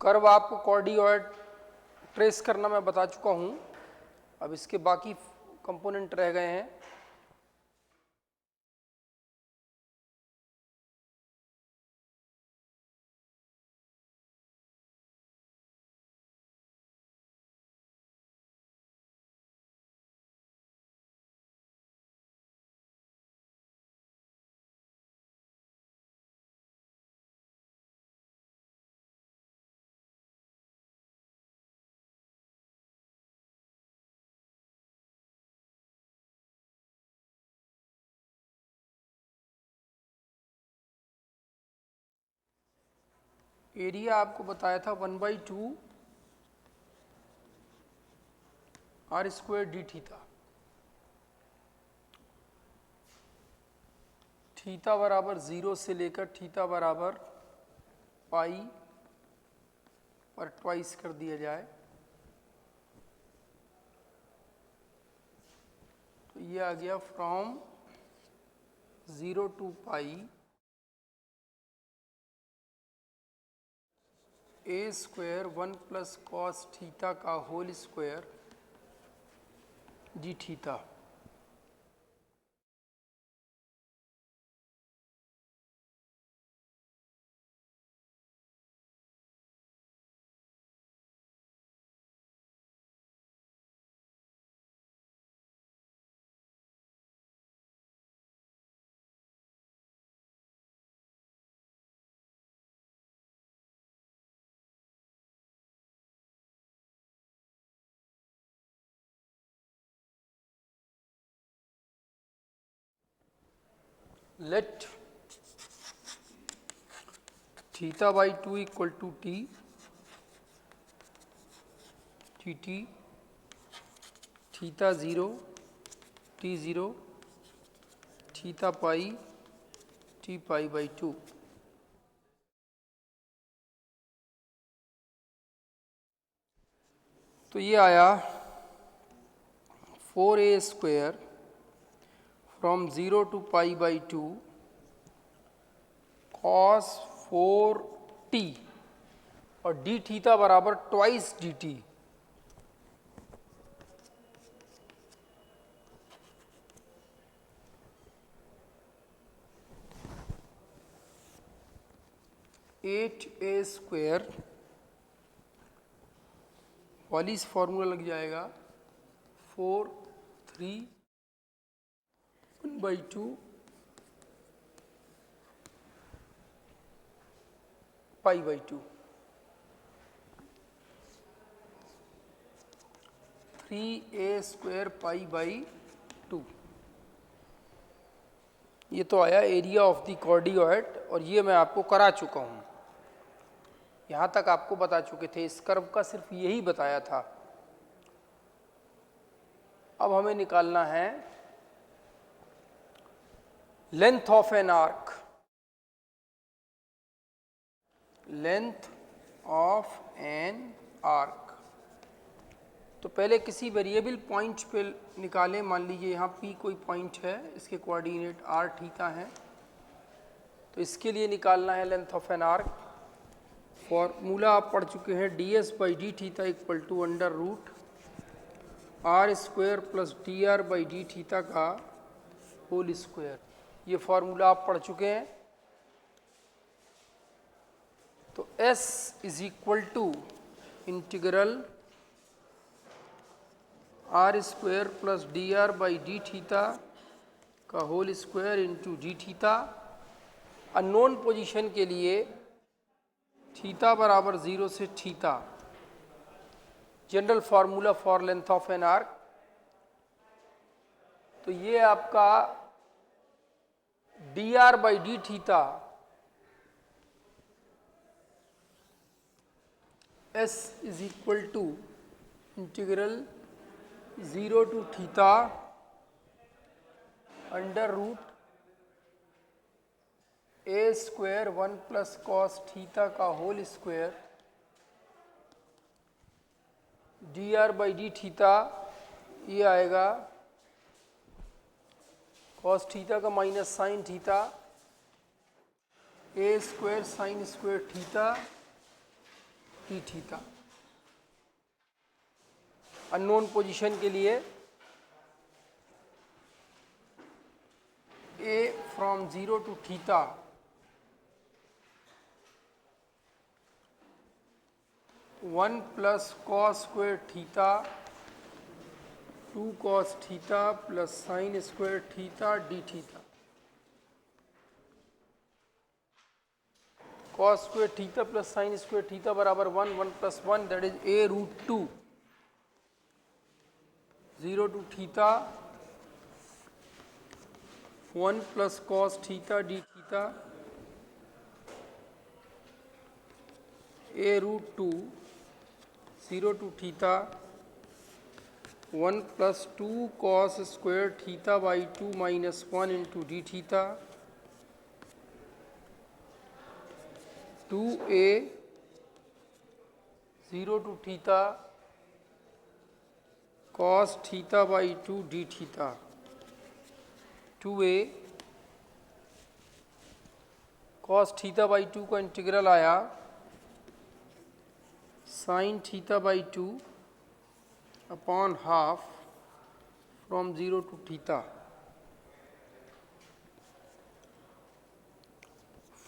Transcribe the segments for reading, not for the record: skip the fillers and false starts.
Curve आपको कॉर्डियोइड trace करना मैं बता चुका हूं। अब इसके बाकी कंपोनेंट रह गए हैं। एरिया आपको बताया था 1/2 r square d theta. Theta बराबर 0 से लेकर थीटा बराबर पाई पर ट्वाइस कर दिया जाए तो ये आ गया from 0 to pi a square 1 plus cos theta का whole square d theta. Let theta by 2 equal to t dt theta 0 t 0 theta pi t pi by 2। तो ये आया 4a square from 0 to pi by 2 cos 4t और d theta बराबर twice d t. Eight a square Wallis formula लग जाएगा 4 3 1/2 pi by 2 3a square pi by 2। ये तो आया एरिया ऑफ द कॉर्डियोइड और ये मैं आपको करा चुका हूं। यहां तक आपको बता चुके थे, इस कर्व का सिर्फ यही बताया था। अब हमें निकालना है length of an arc. Length of an arc तो पहले किसी वेरिएबल पॉइंट पे निकालें। मान लीजिए यहाँ P कोई पॉइंट है, इसके कोऑर्डिनेट r थीटा हैं, तो इसके लिए निकालना है length of an arc. Formula आप पढ़ चुके हैं, ds by d theta equal to under root r square plus d r by d theta का होल स्क्वायर। ये फॉर्मूला आप पढ़ चुके हैं। तो s is equal to integral r square plus d r by d theta का whole square into d theta. Unknown position के लिए थीटा बराबर 0 से theta, general formula for length of an arc. तो ये आपका d r by d theta s is equal to integral 0 to theta under root a square 1 plus cos theta का whole square d r by d theta. ये आएगा cos theta का minus sine theta, a square sine square theta t theta. Unknown position के लिए a from 0 to theta one plus cos square theta 2 cos theta plus sine square theta d theta. Cos square theta plus sine square theta बराबर 1, 1 plus 1 that is a root 2 0 to theta 1 plus cos theta d theta a root 2 0 to theta 1 plus 2 cos square theta by 2 minus 1 into d theta 2a 0 to theta cos theta by 2 d theta 2a cos theta by 2 का integral आया sine theta by 2 upon half from 0 to theta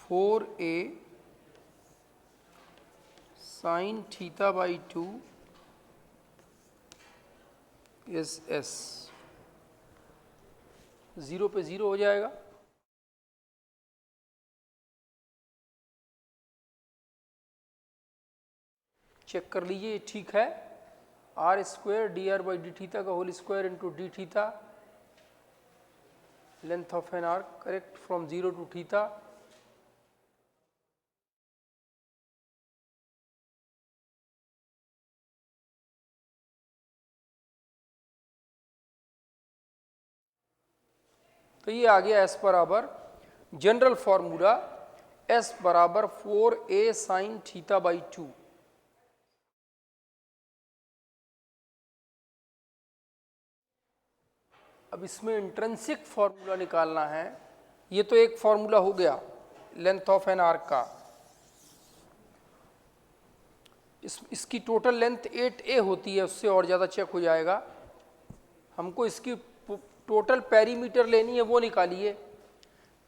4a sine theta by 2 is s 0 पे 0 हो जाएगा। Check कर लीजिए ये ठीक है। R square d r by d theta का whole square into d theta length of an arc correct from 0 to theta. तो ये आ गया एस बराबर जनरल फॉर्मूला एस बराबर 4a साइन थीटा बाई 2। अब इसमें इंट्रिंसिक फॉर्मूला निकालना है। ये तो एक फॉर्मूला हो गया लेंथ ऑफ एन आर्क का। इसकी टोटल लेंथ 8a होती है, उससे और ज़्यादा चेक हो जाएगा। हमको इसकी टोटल पेरीमीटर लेनी है, वो निकालिए।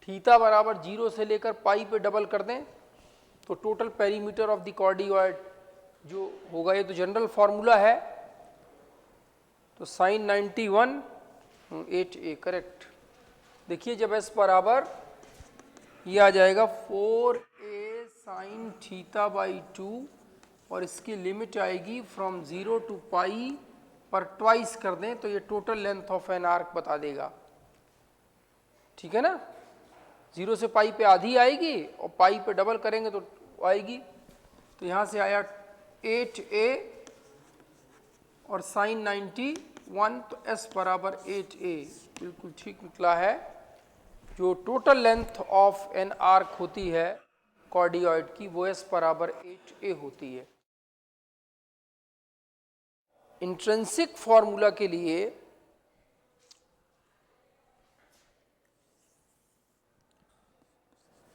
थीटा बराबर 0 से लेकर पाई पे डबल कर दें तो टोटल पेरीमीटर ऑफ द कॉर्डियोइड जो होगा, ये तो जनरल फॉर्मूला है। तो साइन 91 8a करेक्ट। देखिए जब s बराबर ये आ जाएगा 4a साइन थीटा बाई 2 और इसकी लिमिट आएगी फ्रॉम 0 टू पाई पर ट्वाइस कर दें तो ये total length of an arc बता देगा। ठीक है ना। 0 से पाई पे आधी आएगी और पाई पे डबल करेंगे तो आएगी। तो यहाँ से आया 8a और साइन 91 तो s बराबर 8a बिल्कुल ठीक निकला है। जो total length of an arc होती है कॉर्डियोइड की वो s बराबर 8a होती है। इंट्रिंसिक फॉर्मूला के लिए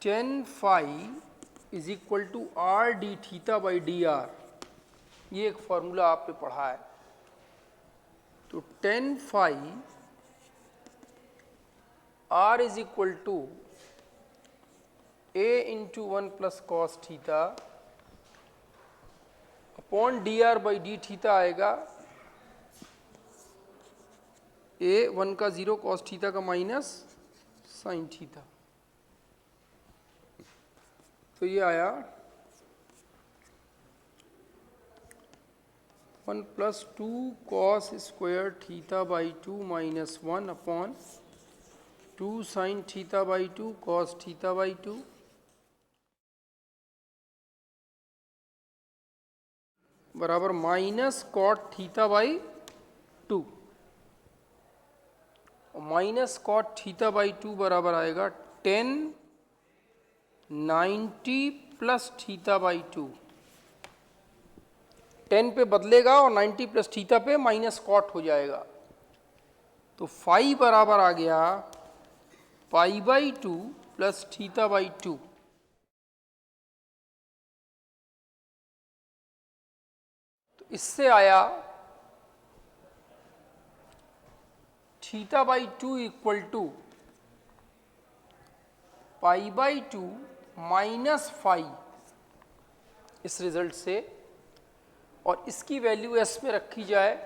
tan phi is equal to r d theta by d r, ये एक फॉर्मूला आपने पढ़ा है। तो tan phi r is equal to a into 1 plus cos theta upon d r by d theta आएगा a 1 का 0 कॉस थीटा का minus sine theta. तो ये आया 1 plus 2 cos square theta by 2 minus 1 upon 2 sine theta by 2 cos theta by 2 बराबर minus cot theta by 2। Minus cot theta by 2 बराबर आएगा 10 90 plus theta by 2। 10 पे बदलेगा और 90 प्लस थीटा पे माइनस कॉट हो जाएगा। तो फाई बराबर आ गया pi by 2 plus theta by 2। इससे आया θ/2 इक्वल टू π/2 माइनस फाई, इस रिजल्ट से, और इसकी वैल्यू s में रखी जाए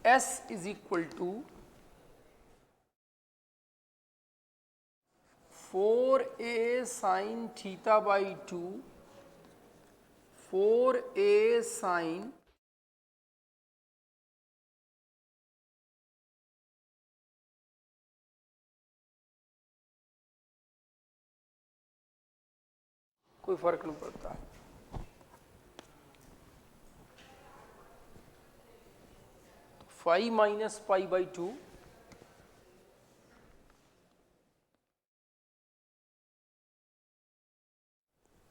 s is equal to 4a sin θ/2 4a sin कोई फर्क नहीं पड़ता, phi minus π/2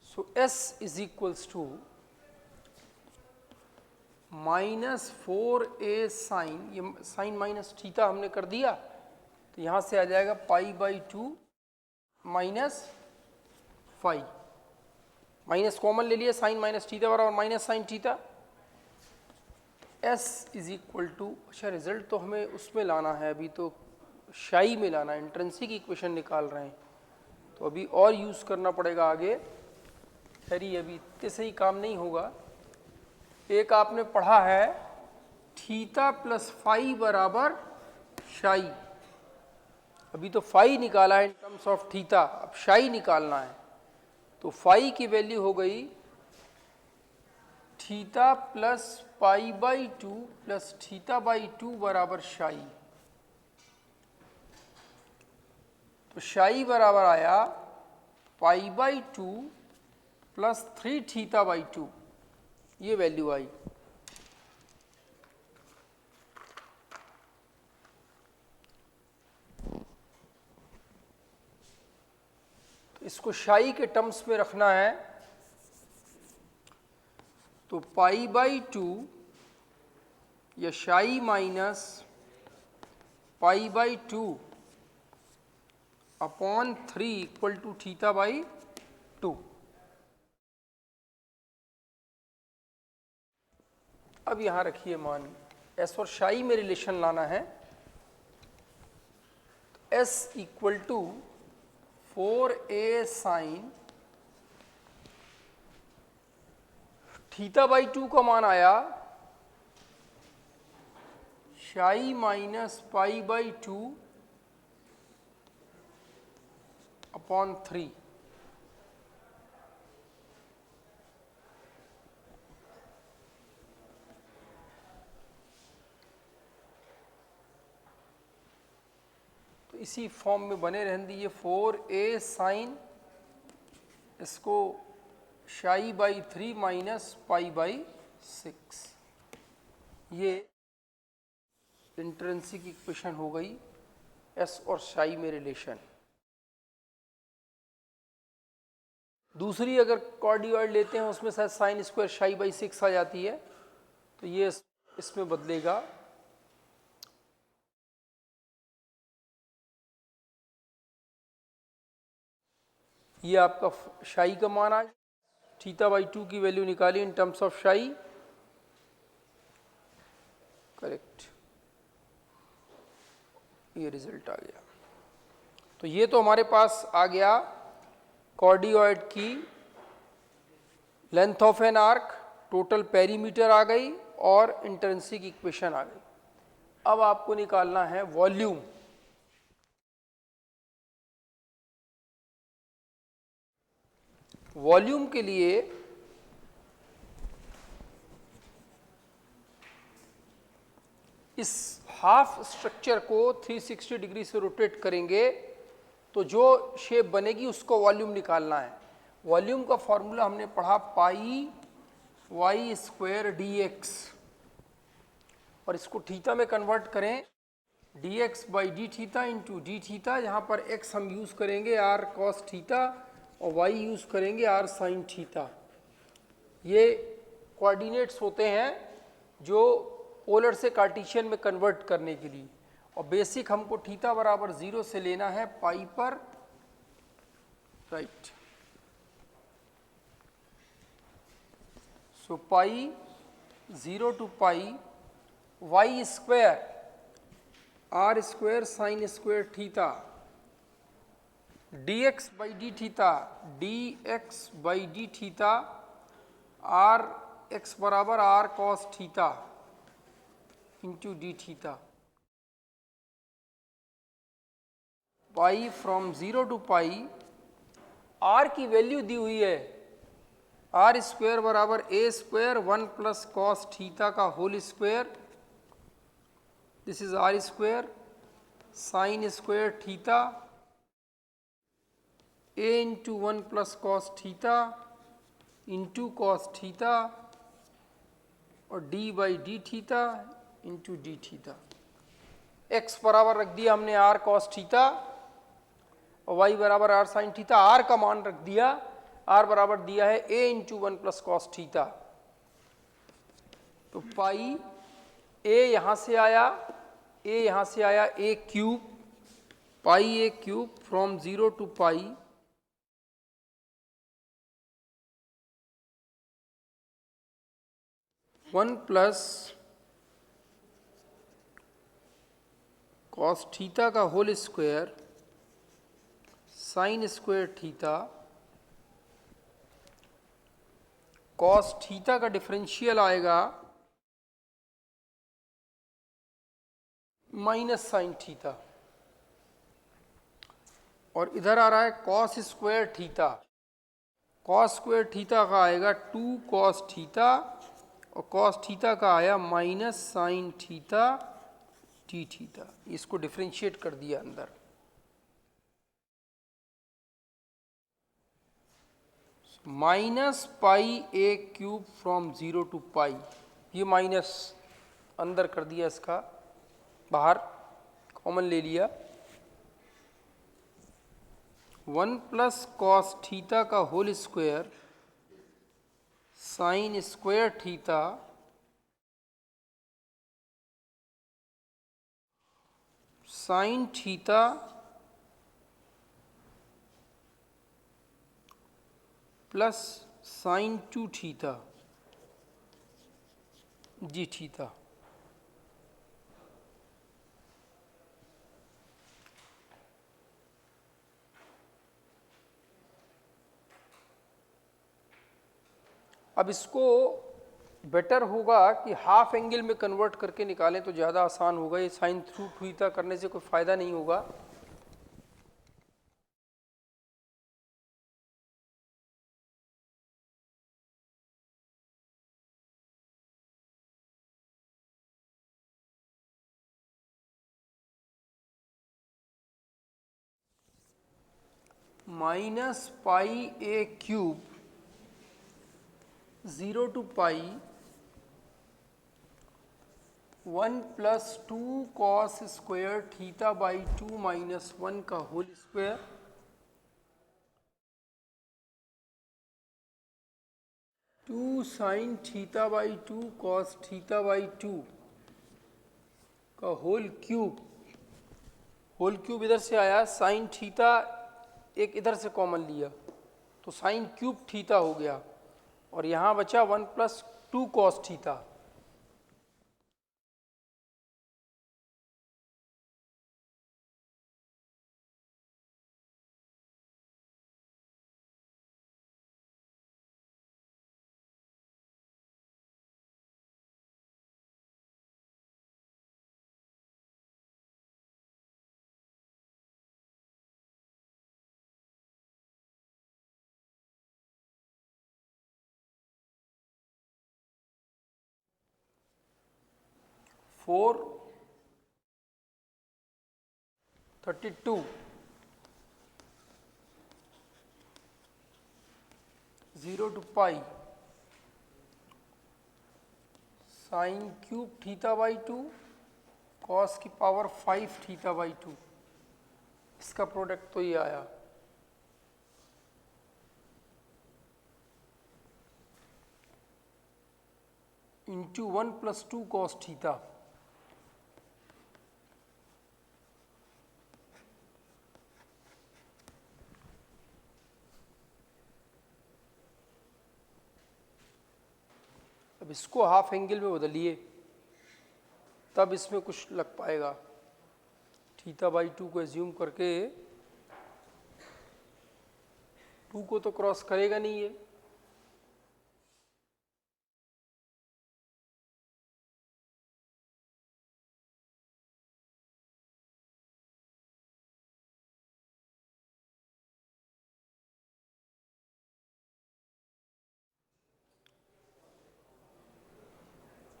so s is equals to -4a sine, ये साइन माइनस थीटा हमने कर दिया, तो यहाँ से आ जाएगा π/2 माइनस फाई, माइनस कॉमन ले लिया, साइन माइनस थीटा बराबर minus sine theta, s is equal to, अच्छा रिजल्ट तो हमें उसमें लाना है, अभी तो शाई में लाना है, इंट्रिंसिक इक्वेशन निकाल रहे हैं, तो अभी और यूज़ करना पड़ेगा आगे, खैर अभी इतने से ही काम नहीं होगा। एक आपने पढ़ा है थीटा प्लस फाई बराबर शाई, अभी तो फाई निकाला है इन टर्म्स ऑफ थीटा, अब शाई निकालना है, तो फाई की वैल्यू हो गई थीटा प्लस π/2 प्लस θ/2 बराबर शाई, तो शाई बराबर आया π/2 प्लस 3θ/2, ये वैल्यू आई। तो इसको शाई के टर्म्स में रखना है, तो π/2 या शाई माइनस π/2 अपॉन 3 इक्वल टू θ/2। अब यहाँ रखिए मान, s और शाई में रिलेशन लाना है, तो s equal to 4a sign θ/2 का मान आया शाई माइनस π/2 अपॉन 3, तो इसी फॉर्म में बने रहने दीजिए, 4a साइन, इसको शाई/3 माइनस π/6, ये इंट्रिंसिक इक्वेशन हो गई s और शाई में रिलेशन। दूसरी अगर कॉर्डियॉइड लेते हैं उसमें शायद साइन स्क्वायर शाई/6 आ जाती है, तो ये इसमें बदलेगा, ये आपका शाई का मान आ, θ/2 की वैल्यू निकाली इन टर्म्स ऑफ शाई, करेक्ट, ये रिजल्ट आ गया। तो ये तो हमारे पास आ गया कॉर्डियॉइड की length of an arc, total perimeter आ गई और इंट्रिंसिक इक्वेशन आ गई। अब आपको निकालना है वॉल्यूम। वॉल्यूम के लिए इस हाफ स्ट्रक्चर को 360 डिग्री से रोटेट करेंगे तो जो शेप बनेगी उसको वॉल्यूम निकालना है। वॉल्यूम का फॉर्मूला हमने पढ़ा πy² dx, और इसको थीटा में कन्वर्ट करें dx/d θ इंटू डी थीटा, यहाँ पर x हम यूज़ करेंगे r cos थीटा और y यूज़ करेंगे r sin थीटा। ये कोऑर्डिनेट्स होते हैं जो पोलर से कार्टेशियन में कन्वर्ट करने के लिए, और बेसिक हमको थीटा बराबर 0 से लेना है पाई पर right. So pi 0 to pi y square r square sine square theta d x by d theta r x बराबर r cos theta into d theta. Pi from 0 to pi r की value दी हुई है, r square बराबर a square 1 plus cos theta का whole square, this is r square sine square theta a into 1 plus cos theta into cos theta और D by d theta into d theta. X बराबर रख दिया हमने are cos theta और Y बराबर r sine theta, are का मान रख दिया, आर बराबर दिया है ए इंटू 1 प्लस कॉस थीटा। तो पाई ए यहाँ से आया, ए यहाँ से आया a cube, pi a cube from 0 to pi one plus cos theta का whole square sine square theta, cos theta का डिफरेंशियल आएगा माइनस साइन थीटा और इधर आ रहा है cos square theta, cos square theta का आएगा 2 कॉस थीटा और कॉस थीटा का आया minus sine theta t theta. इसको डिफरेंशिएट कर दिया अंदर। Minus pi a cube from 0 to पाई, ये माइनस अंदर कर दिया, इसका बाहर कॉमन ले लिया। 1 प्लस कॉस थीटा का whole square sine square theta sine theta plus sine 2 theta जी थीटा। अब इसको बेटर होगा कि हाफ एंगल में कन्वर्ट करके निकालें तो ज़्यादा आसान होगा। ये साइन थ्रू थीटा करने से कोई फ़ायदा नहीं होगा। Minus pi a cube 0 to pi 1 plus 2 cos square theta by 2 minus 1 का whole square, 2 sine theta by 2 cos theta by 2 का होल क्यूब, होल क्यूब इधर से आया, साइन थीटा एक इधर से कॉमन लिया तो साइन क्यूब थीटा हो गया और यहाँ बचा 1 plus 2 cos theta. Four 32 0 to pi sine cube theta by 2 cos की पावर 5 थीटा बाई 2, इसका प्रोडक्ट तो ये आया। इंटू 1 प्लस 2 कॉस थीटा, इसको हाफ एंगल में बदलिए, तब इसमें कुछ लग पाएगा। θ/2 को एज्यूम करके, 2 को तो क्रॉस करेगा नहीं ये,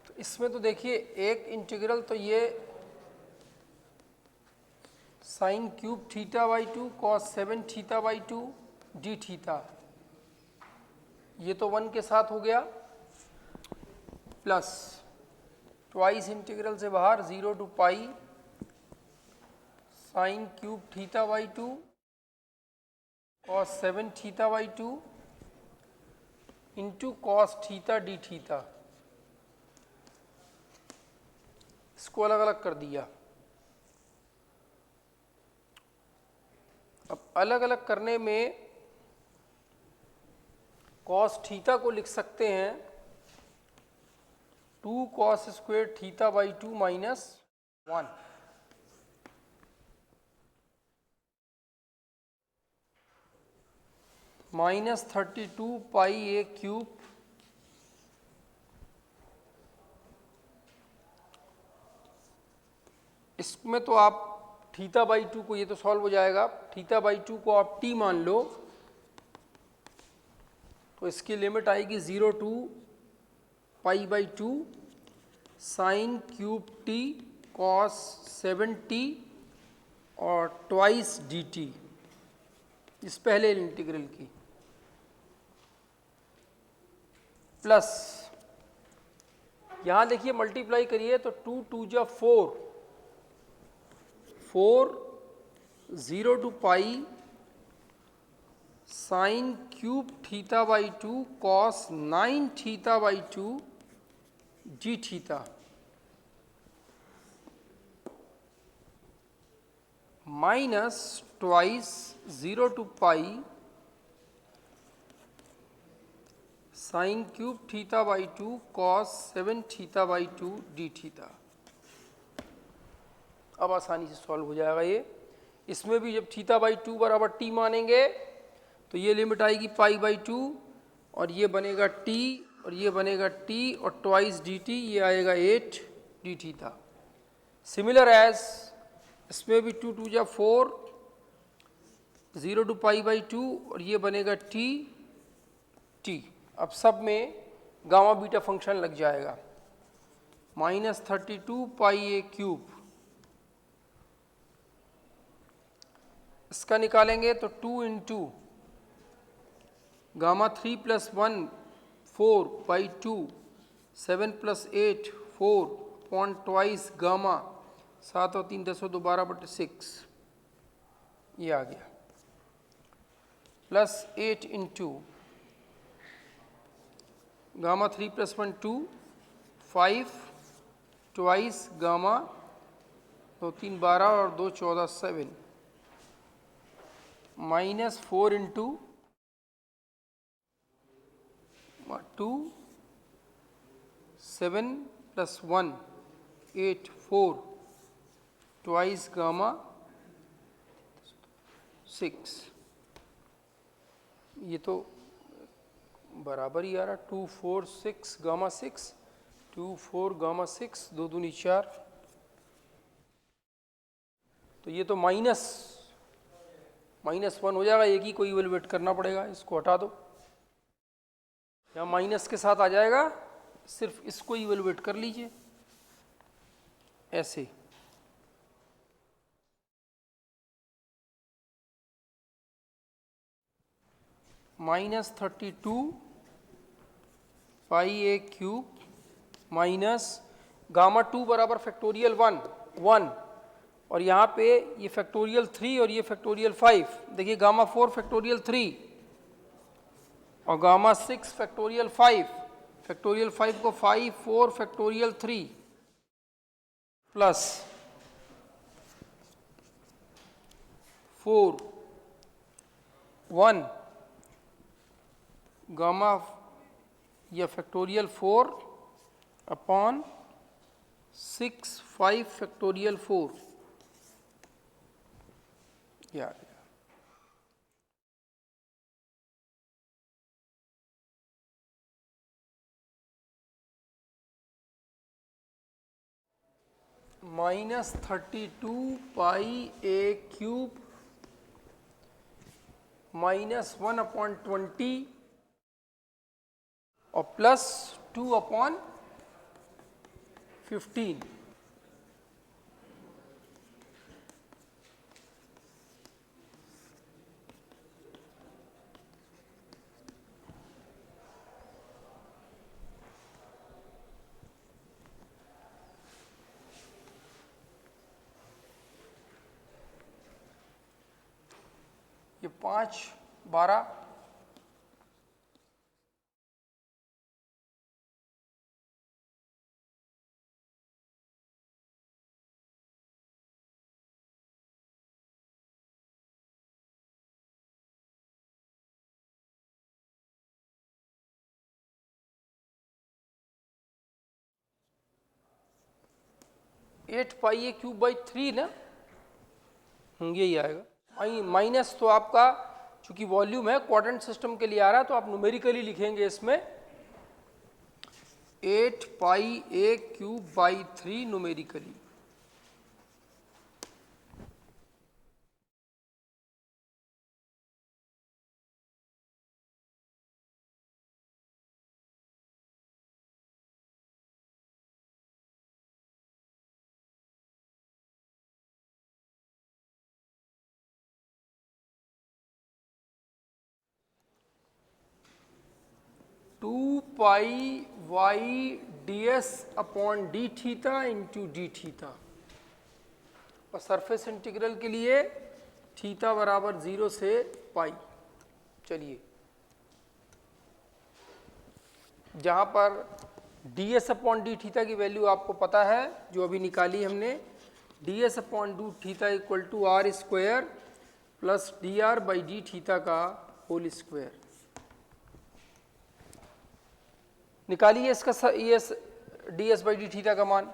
तो इसमें तो देखिए एक इंटीग्रल तो ये sine cube θ/2 cos 7 θ/2 d theta, ये तो 1 के साथ हो गया, प्लस ट्वाइस इंटीग्रल से बाहर 0 to pi sine cube θ/2 cos 7 θ/2 into cos theta d theta, इसको अलग अलग कर दिया। अब अलग अलग करने में cos थीटा को लिख सकते हैं 2 cos square θ/2 minus 1, minus 32 pi a cube इसमें तो आप θ/2 को, ये तो सॉल्व हो जाएगा, θ/2 को आप t मान लो, तो इसकी लिमिट आएगी 0 to π/2 sine cube t cos 7t और ट्वाइस dt, इस पहले इंटीग्रल की, प्लस यहाँ देखिए मल्टीप्लाई करिए तो 2 2 जा 4, 0 to pi sine cube θ/2 cos 9 θ/2 d theta, minus twice 0 to pi sine cube θ/2 cos 7 θ/2 d theta. अब आसानी से सॉल्व हो जाएगा ये। इसमें भी जब θ/2 बराबर t मानेंगे तो ये लिमिट आएगी π/2 और ये बनेगा t और ये बनेगा t और ट्वाइस dt, ये आएगा 8 डी थीटा। सिमिलर एज इसमें भी 2 2 जा 4, 0 टू π/2 और ये बनेगा t। अब सब में गामा बीटा फंक्शन लग जाएगा, माइनस 32 पाई ए क्यूब, इसका निकालेंगे तो 2 into gamma 3 plus 1 4/2 7 plus 8 4 point twice gamma 7 और 3 10 और 2 12/6, ये आ गया, plus 8 into gamma 3 plus 1 2 5 twice gamma 2 3 12 और 2 14 7, minus 4 into 2 7 plus 1 8 4 twice gamma 6, ये तो बराबर ही आ रहा, 2 4 6 गामा 6 2 4 गामा 6 2 दूनी 4, तो ये तो माइनस 1 हो जाएगा, एक ही को इवेलुएट करना पड़ेगा, इसको हटा दो, यहाँ माइनस के साथ आ जाएगा, सिर्फ इसको इवेलुएट कर लीजिए ऐसे। Minus 32 pi a cube minus gamma 2 बराबर फैक्टोरियल 1 और यहाँ पे ये फैक्टोरियल 3 और ये फैक्टोरियल 5, देखिए गामा 4 फैक्टोरियल 3 और गामा 6 फैक्टोरियल 5, फैक्टोरियल 5 को 5 4 फैक्टोरियल 3 प्लस 4 1 गामा या फैक्टोरियल 4 अपॉन 6 5 फैक्टोरियल 4 यार -32 पाई a क्यूब -1/20 और +2/15। ये 5 12 8 पाई ए क्यूब बाई 3 ना, यही आएगा। माइनस तो आपका चूंकि वॉल्यूम है क्वाड्रेंट सिस्टम के लिए आ रहा है तो आप न्यूमेरिकली लिखेंगे इसमें 8 pi a cube by 3 numerically. Two pi y d s upon d theta into d theta, और सरफेस इंटीग्रल के लिए थीटा बराबर 0 से पाई। चलिए जहाँ पर d s upon d theta की वैल्यू आपको पता है जो अभी निकाली हमने, d s upon d theta equal to r square plus d r by d theta का होल स्क्वायर। निकालिए इसका d s by d theta का मान।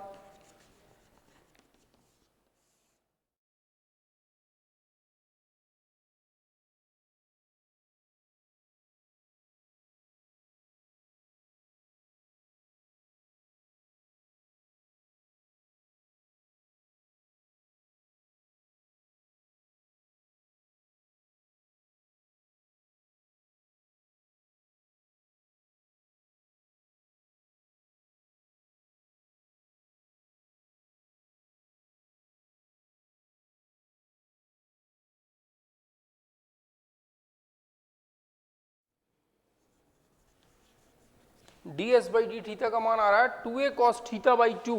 D s by d theta का मान आ रहा है 2a cos theta by 2।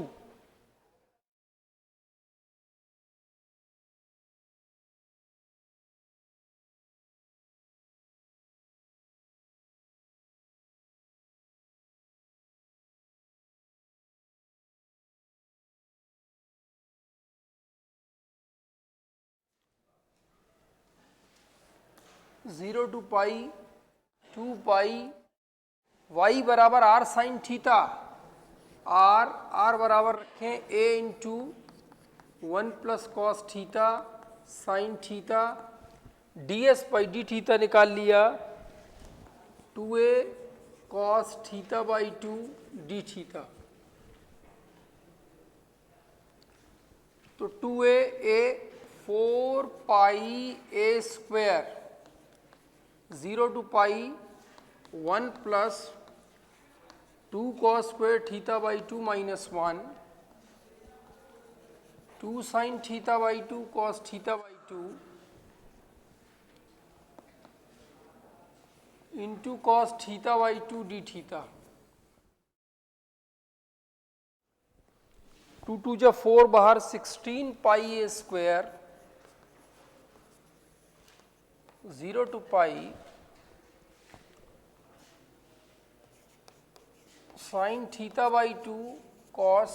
Zero to pi 2 pi y बराबर आर साइन थीटा, आर बराबर रखें a into 1 plus cos theta sine theta, d s by d theta निकाल लिया 2a cos theta by 2 d theta. तो 2a 4 pi a square 0 to pi 1 plus 2 cos square theta by 2 minus 1, 2 sine theta by 2 cos theta by 2 into cos theta by 2 d theta. 2 2 जा 4 बाहर 16 pi a square 0 to pi sine theta by 2 cos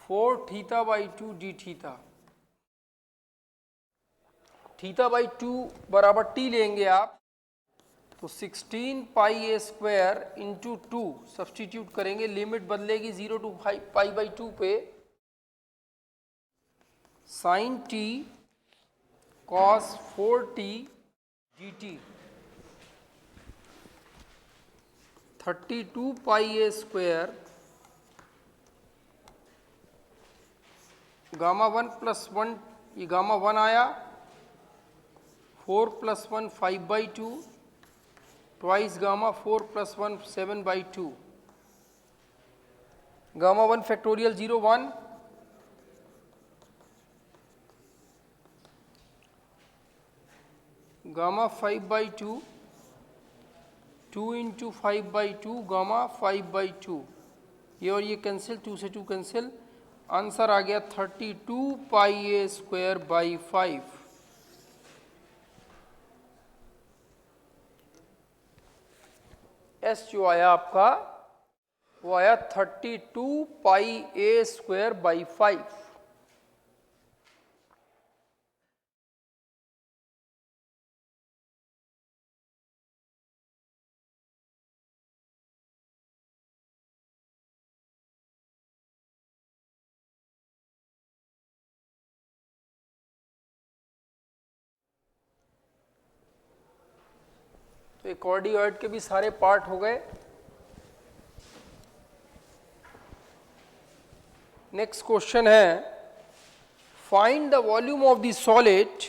4 theta by 2 d theta. Theta by 2 बराबर t लेंगे आप तो 16 pi a square into 2 substitute करेंगे, limit बदलेगी 0 to pi by 2 पे, sine t cos 4t dt 32 pi a square gamma 1 plus 1, ये gamma 1 आया, 4 plus 1 5 by 2, twice gamma 4 plus 1 7 by 2, gamma 1 factorial 0 1, gamma 5 by 2, 2 into 5 by 2 gamma 5 by 2, ये और ये cancel, 2 से 2 cancel, answer आ गया 32 pi a square by 5। S जो आया आपका वो आया 32 पाई ए स्क्वायर बाई 5। तो कॉर्डियोइड के भी सारे पार्ट हो गए। नेक्स्ट क्वेश्चन है, find the volume of the solid,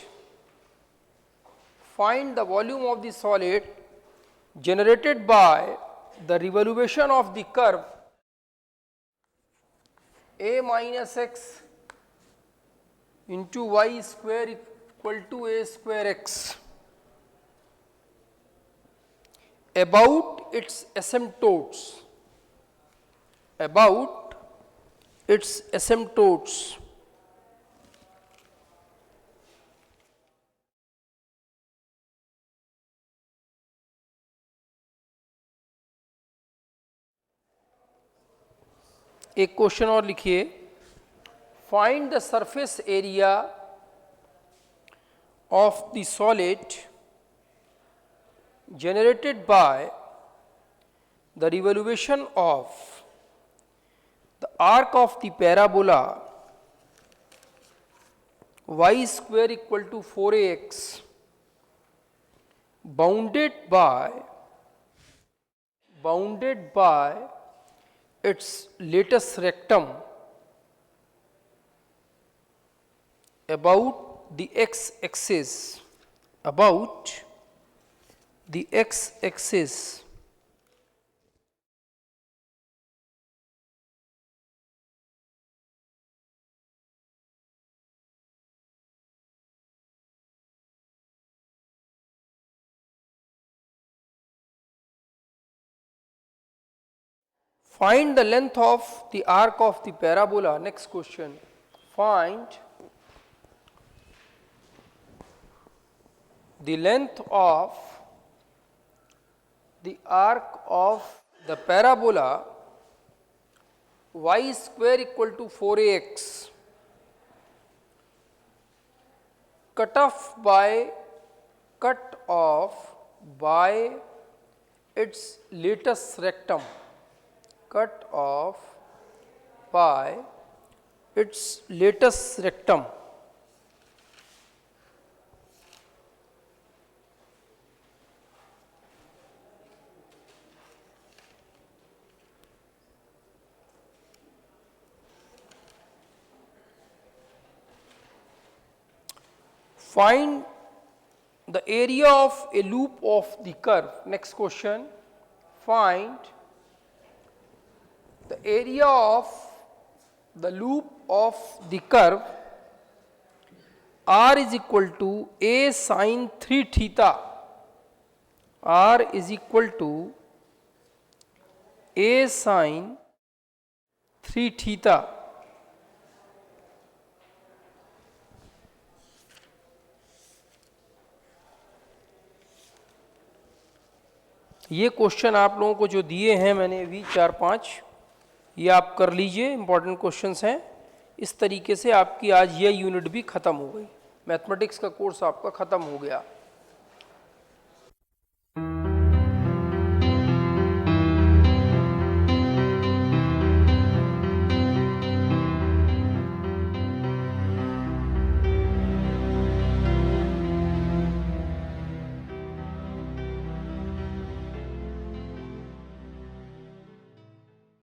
find the volume of the solid generated by the revolution of the curve a minus x into y square equal to a square x about its asymptotes, about its asymptotes. एक question और लिखिए, find the surface area of the solid generated by the revolution of the arc of the parabola y square equal to 4ax bounded by its lattice rectum about the x-axis, about the x-axis. Find the length of the arc of the parabola. Next question. Find the length of the arc of the parabola y square equal to 4ax cut off by its lattice rectum, cut off by its lattice rectum. Find the area of a loop of the curve. Next question. Find the area of the loop of the curve r is equal to a sin 3 theta. R is equal to a sin 3 theta. ये question आप लोगों को जो दिए हैं मैंने अभी 4-5, ये आप कर लीजिए, इंपॉर्टेंट क्वेश्चंस हैं। इस तरीके से आपकी आज ये यूनिट भी ख़त्म हो गई, मैथमेटिक्स का कोर्स आपका ख़त्म हो गया।